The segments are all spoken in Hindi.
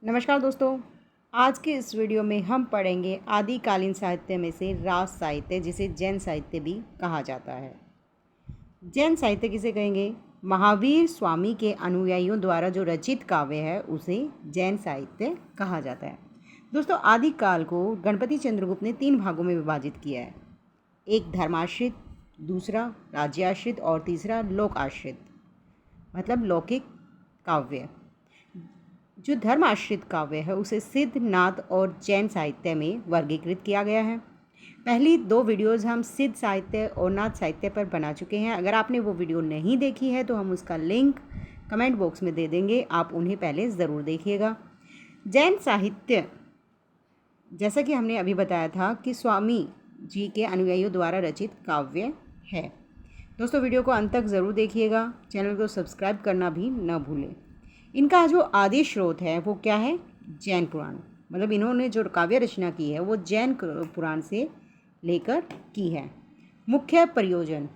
नमस्कार दोस्तों। आज के इस वीडियो में हम पढ़ेंगे आदिकालीन साहित्य में से रास साहित्य, जिसे जैन साहित्य भी कहा जाता है। जैन साहित्य किसे कहेंगे? महावीर स्वामी के अनुयायियों द्वारा जो रचित काव्य है उसे जैन साहित्य कहा जाता है। दोस्तों, आदिकाल को गणपति चंद्रगुप्त ने 3 भागों में विभाजित किया है। एक धर्माश्रित, दूसरा राज्याश्रित और तीसरा लोक आश्रित, मतलब लौकिक काव्य। जो धर्म आश्रित काव्य है उसे सिद्ध, नाथ और जैन साहित्य में वर्गीकृत किया गया है। पहली 2 वीडियोज़ हम सिद्ध साहित्य और नाथ साहित्य पर बना चुके हैं। अगर आपने वो वीडियो नहीं देखी है तो हम उसका लिंक कमेंट बॉक्स में दे देंगे, आप उन्हें पहले ज़रूर देखिएगा। जैन साहित्य, जैसा कि हमने अभी बताया था, कि स्वामी जी के अनुयायियों द्वारा रचित काव्य है। दोस्तों, वीडियो को अंत तक ज़रूर देखिएगा। चैनल को सब्सक्राइब करना भी न भूलें। इनका जो आदि स्रोत है वो क्या है? जैन पुराण। मतलब इन्होंने जो काव्य रचना की है वो जैन पुराण से लेकर की है। मुख्य प्रयोजन,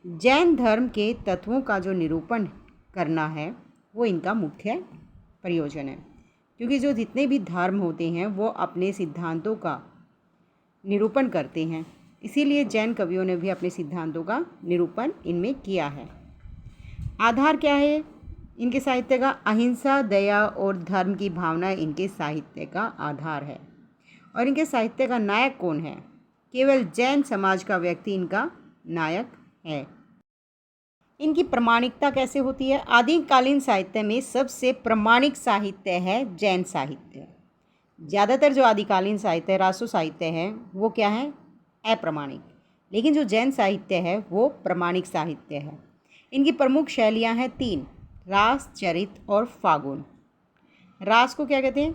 जैन धर्म के तत्वों का जो निरूपण करना है वो इनका मुख्य प्रयोजन है। क्योंकि जो जितने भी धर्म होते हैं वो अपने सिद्धांतों का निरूपण करते हैं, इसीलिए जैन कवियों ने भी अपने सिद्धांतों का निरूपण इनमें किया है। आधार क्या है इनके साहित्य का? अहिंसा, दया और धर्म की भावना इनके साहित्य का आधार है। और इनके साहित्य का नायक कौन है? केवल जैन समाज का व्यक्ति इनका नायक है। इनकी प्रामाणिकता कैसे होती है? आदिकालीन साहित्य में सबसे प्रामाणिक साहित्य है जैन साहित्य। ज़्यादातर जो आदिकालीन साहित्य, रासो साहित्य है, वो क्या है? अप्रामाणिक। लेकिन जो जैन साहित्य है वो प्रामाणिक साहित्य है। इनकी प्रमुख शैलियाँ हैं 3: रास, चरित और फागुन। रास को क्या कहते हैं?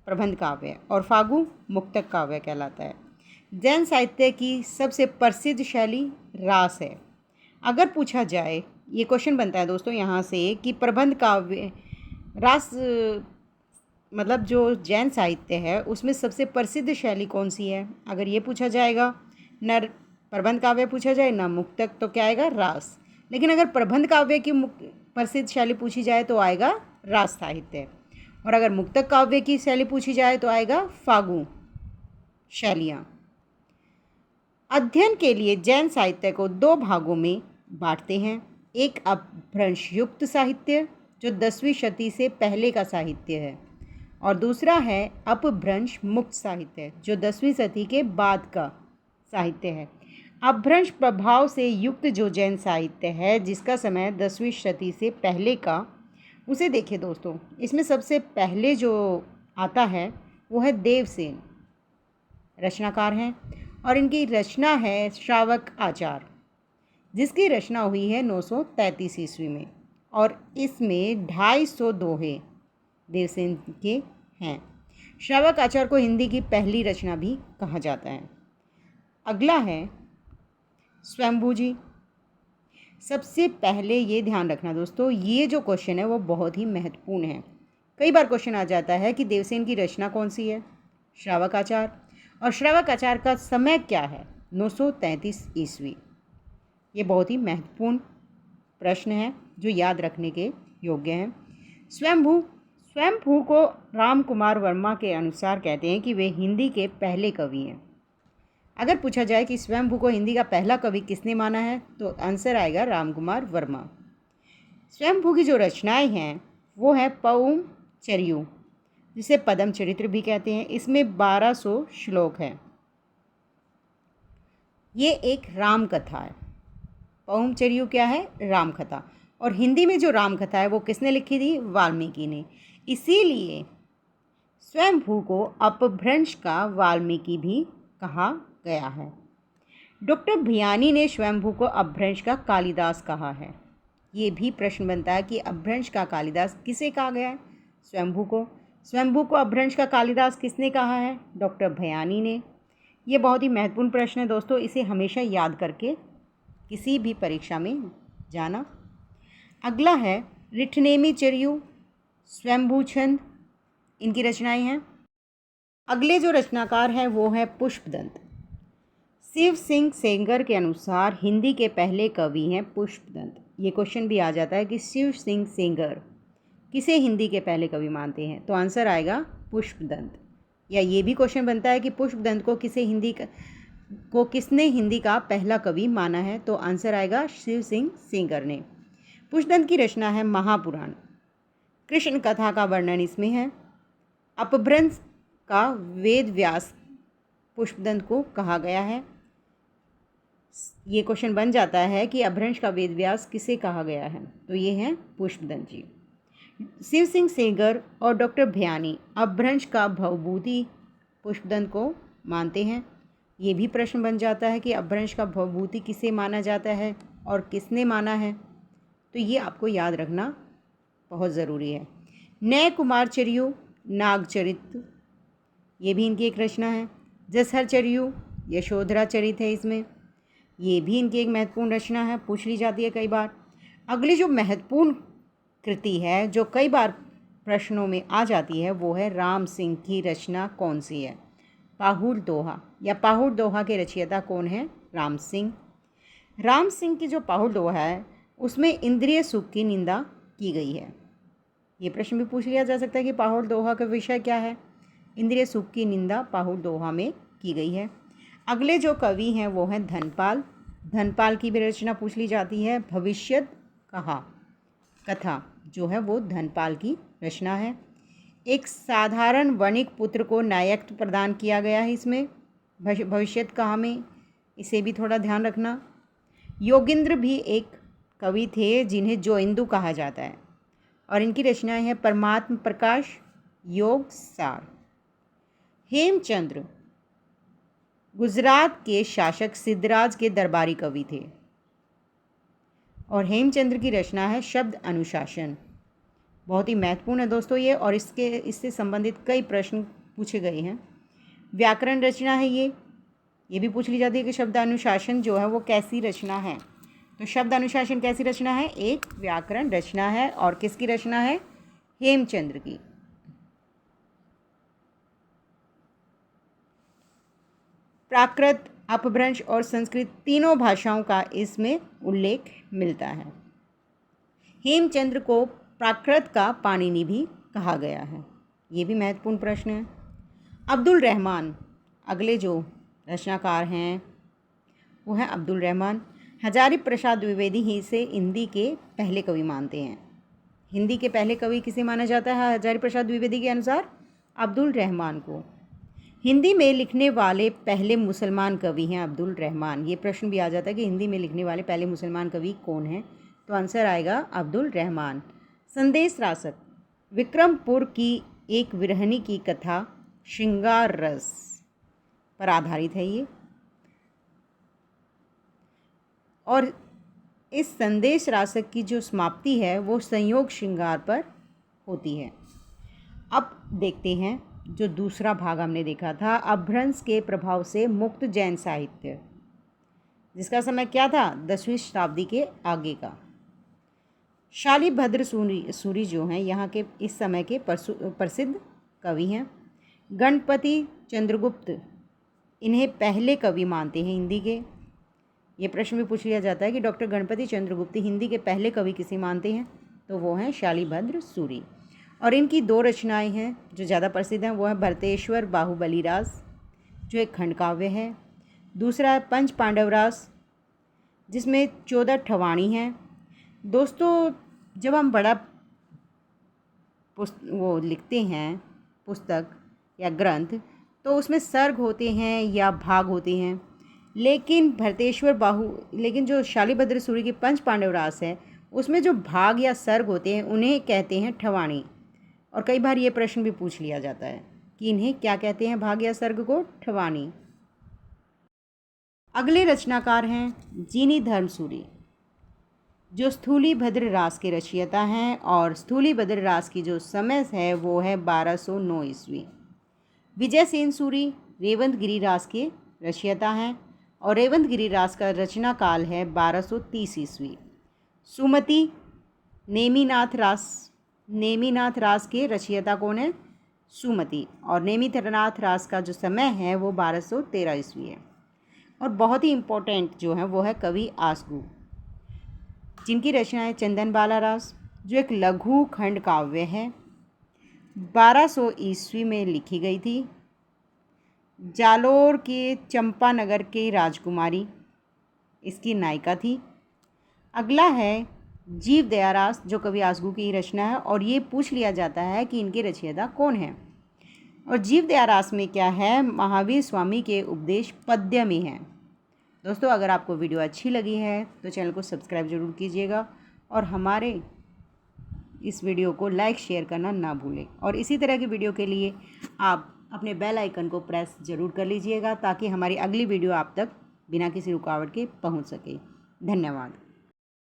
प्रबंध काव्य। और फागु मुक्तक काव्य कहलाता है। जैन साहित्य की सबसे प्रसिद्ध शैली रास है। अगर पूछा जाए, ये क्वेश्चन बनता है दोस्तों यहाँ से, कि प्रबंध काव्य रास, मतलब जो जैन साहित्य है उसमें सबसे प्रसिद्ध शैली कौन सी है? अगर ये पूछा जाएगा, न प्रबंध काव्य पूछा जाए ना मुक्तक, तो क्या आएगा? रास। लेकिन अगर प्रबंध काव्य की प्रसिद्ध शैली पूछी जाए तो आएगा रास साहित्य। और अगर मुक्तक काव्य की शैली पूछी जाए तो आएगा फागु शैलियाँ। अध्ययन के लिए जैन साहित्य को 2 भागों में बांटते हैं। एक अपभ्रंश युक्त साहित्य, जो 10वीं शती से पहले का साहित्य है, और दूसरा है अपभ्रंश मुक्त साहित्य, जो 10वीं शती के बाद का साहित्य है। अपभ्रंश प्रभाव से युक्त जो जैन साहित्य है, जिसका समय 10वीं शती से पहले का, उसे देखिए दोस्तों। इसमें सबसे पहले जो आता है वो है देवसेन, रचनाकार हैं, और इनकी रचना है श्रावक आचार, जिसकी रचना हुई है 933 ईस्वी में। और इसमें 250 दोहे देवसेन के हैं। श्रावक आचार को हिंदी की पहली रचना भी कहा जाता है। अगला है स्वयंभू जी। सबसे पहले ये ध्यान रखना दोस्तों, ये जो क्वेश्चन है वो बहुत ही महत्वपूर्ण है। कई बार क्वेश्चन आ जाता है कि देवसेन की रचना कौन सी है? श्रावक आचार। और श्रावक आचार का समय क्या है? 933 ईस्वी। ये बहुत ही महत्वपूर्ण प्रश्न है जो याद रखने के योग्य है। स्वयंभू को राम कुमार वर्मा के अनुसार कहते हैं कि वे हिंदी के पहले कवि हैं। अगर पूछा जाए कि स्वयंभू को हिंदी का पहला कवि किसने माना है, तो आंसर आएगा राम कुमार वर्मा। स्वयंभू की जो रचनाएं हैं वो है पौम चरियु, जिसे पदम चरित्र भी कहते हैं। इसमें 1200 श्लोक हैं। ये एक राम कथा है। पौम चरियु क्या है? राम कथा। और हिंदी में जो राम कथा है वो किसने लिखी थी? वाल्मीकि ने। इसीलिए स्वयंभू को अपभ्रंश का वाल्मीकि भी कहा गया है। डॉक्टर भियानी ने स्वयंभू को अपभ्रंश का कालिदास कहा है। ये भी प्रश्न बनता है कि अपभ्रंश का कालिदास किसे कहा गया है? स्वयंभू को। स्वयंभू को अपभ्रंश का कालिदास किसने कहा है? डॉक्टर भियानी ने। ये बहुत ही महत्वपूर्ण प्रश्न है दोस्तों, इसे हमेशा याद करके किसी भी परीक्षा में जाना। अगला है रिठनेमी चरियु, स्वयंभू छंद, इनकी रचनाएं हैं। अगले जो रचनाकार हैं वो है पुष्पदंत। शिव सिंह सेंगर के अनुसार हिंदी के पहले कवि हैं पुष्पदंत। ये क्वेश्चन भी आ जाता है कि शिव सिंह सेंगर किसे हिंदी के पहले कवि मानते हैं? तो आंसर आएगा पुष्पदंत। या ये भी क्वेश्चन बनता है कि पुष्पदंत को किसने हिंदी का पहला कवि माना है? तो आंसर आएगा शिव सिंह सेंगर ने। पुष्पदंत की रचना है महापुराण। कृष्ण कथा का वर्णन इसमें है। अपभ्रंश का वेद व्यास पुष्पदंत को कहा गया है। ये क्वेश्चन बन जाता है कि अपभ्रंश का वेद व्यास किसे कहा गया है? तो ये हैं पुष्पदंत जी। शिव सिंह सेंगर और डॉक्टर भयानी अपभ्रंश का भवभूति पुष्पदंत को मानते हैं। ये भी प्रश्न बन जाता है कि अपभ्रंश का भवभूति किसे माना जाता है और किसने माना है? तो ये आपको याद रखना बहुत ज़रूरी है। नय कुमार चरियु नागचरित, ये भी इनकी एक रचना है। जसहर चरियु यशोधरा चरित है इसमें, ये भी इनकी एक महत्वपूर्ण रचना है, पूछ ली जाती है कई बार। अगली जो महत्वपूर्ण कृति है जो कई बार प्रश्नों में आ जाती है वो है राम सिंह की रचना कौन सी है? पाहुड़ दोहा या पाहुड़ दोहा के रचयिता कौन है? राम सिंह। राम सिंह की जो पाहुड़ दोहा है उसमें इंद्रिय सुख की निंदा की गई है। ये प्रश्न भी पूछ लिया जा सकता है कि पाहुड़ दोहा का विषय क्या है? इंद्रिय सुख की निंदा पाहुड़ दोहा में की गई है। अगले जो कवि हैं वो हैं धनपाल। धनपाल की भी रचना पूछ ली जाती है। भविष्यत कथा जो है वो धनपाल की रचना है। एक साधारण वणिक पुत्र को नायकत्व प्रदान किया गया है इसमें भविष्यत कहा में, इसे भी थोड़ा ध्यान रखना। योगेंद्र भी एक कवि थे जिन्हें जोइंदू कहा जाता है और इनकी रचनाएं हैं परमात्म प्रकाश, योग सार। हेमचंद्र गुजरात के शासक सिद्धराज के दरबारी कवि थे और हेमचंद्र की रचना है शब्द अनुशासन। बहुत ही महत्वपूर्ण है दोस्तों ये, और इससे संबंधित कई प्रश्न पूछे गए हैं। व्याकरण रचना है ये भी पूछ ली जाती है कि शब्द अनुशासन जो है वो कैसी रचना है? तो शब्द अनुशासन कैसी रचना है? एक व्याकरण रचना है। और किसकी रचना है? हेमचंद्र की। प्राकृत, अपभ्रंश और संस्कृत तीनों भाषाओं का इसमें उल्लेख मिलता है। हेमचंद्र को प्राकृत का पाणिनि भी कहा गया है। ये भी महत्वपूर्ण प्रश्न है। अब्दुल रहमान अगले जो रचनाकार हैं वो हैं अब्दुल रहमान। हजारी प्रसाद द्विवेदी ही से हिंदी के पहले कवि मानते हैं। हिंदी के पहले कवि किसे माना जाता है हजारी प्रसाद द्विवेदी के अनुसार? अब्दुल रहमान को। हिंदी में लिखने वाले पहले मुसलमान कवि हैं अब्दुल रहमान। ये प्रश्न भी आ जाता है कि हिंदी में लिखने वाले पहले मुसलमान कवि कौन हैं? तो आंसर आएगा अब्दुल रहमान। संदेश रासक विक्रमपुर की एक विरहनी की कथा श्रृंगार रस पर आधारित है ये, और इस संदेश रासक की जो समाप्ति है वो संयोग श्रृंगार पर होती है। अब देखते हैं जो दूसरा भाग हमने देखा था अपभ्रंश के प्रभाव से मुक्त जैन साहित्य, जिसका समय क्या था? 10वीं शताब्दी के आगे का। शालिभद्र सूरी जो हैं यहाँ के इस समय के प्रसिद्ध कवि हैं। गणपति चंद्रगुप्त इन्हें पहले कवि मानते हैं हिंदी के। ये प्रश्न भी पूछ लिया जाता है कि डॉक्टर गणपति चंद्रगुप्त हिंदी के पहले कवि किसे मानते हैं? तो वो हैं शालिभद्र सूरी। और इनकी दो रचनाएं हैं जो ज़्यादा प्रसिद्ध हैं, वो है भरतेश्वर बाहुबली रास जो एक खंड काव्य है। दूसरा है पंच पांडव रास जिसमें 14 ठवाणी हैं। दोस्तों जब हम बड़ा वो लिखते हैं पुस्तक या ग्रंथ तो उसमें सर्ग होते हैं या भाग होते हैं, लेकिन लेकिन जो शालिभद्र सूरी की पंच पांडव रास है उसमें जो भाग या सर्ग होते हैं उन्हें कहते हैं ठवाणी। और कई बार ये प्रश्न भी पूछ लिया जाता है कि इन्हें क्या कहते हैं भाग या सर्ग को? ठवाणी। अगले रचनाकार हैं जीनी धर्मसूरी जो स्थूलीभद्र रास के रचयिता हैं, और स्थूलीभद्र रास की जो समय है वो है 1209 ईस्वी। विजय सेन सूरी रेवंतगिरी रास के रचयिता हैं और रेवंतगिरी रास का रचना काल है 1230 ईस्वी। सुमति नेमीनाथ रास के रचयिता कौन है? सुमति। और नेमीनाथ रास का जो समय है वो 1213 ईस्वी है। और बहुत ही इम्पोर्टेंट जो है वो है कवि आसगू जिनकी रचना है चंदन बाला रास जो एक लघु खंड काव्य है। 1200 ईस्वी में लिखी गई थी। जालोर के चंपानगर की राजकुमारी इसकी नायिका थी। अगला है जीव दयारास, जो कवि आसगू की रचना है, और ये पूछ लिया जाता है कि इनके रचयिता कौन हैं। और जीव दयारास में क्या है, महावीर स्वामी के उपदेश पद्य में है। दोस्तों, अगर आपको वीडियो अच्छी लगी है तो चैनल को सब्सक्राइब ज़रूर कीजिएगा और हमारे इस वीडियो को लाइक शेयर करना ना भूलें। और इसी तरह की वीडियो के लिए आप अपने बेल आइकन को प्रेस ज़रूर कर लीजिएगा ताकि हमारी अगली वीडियो आप तक बिना किसी रुकावट के पहुंच सके। धन्यवाद।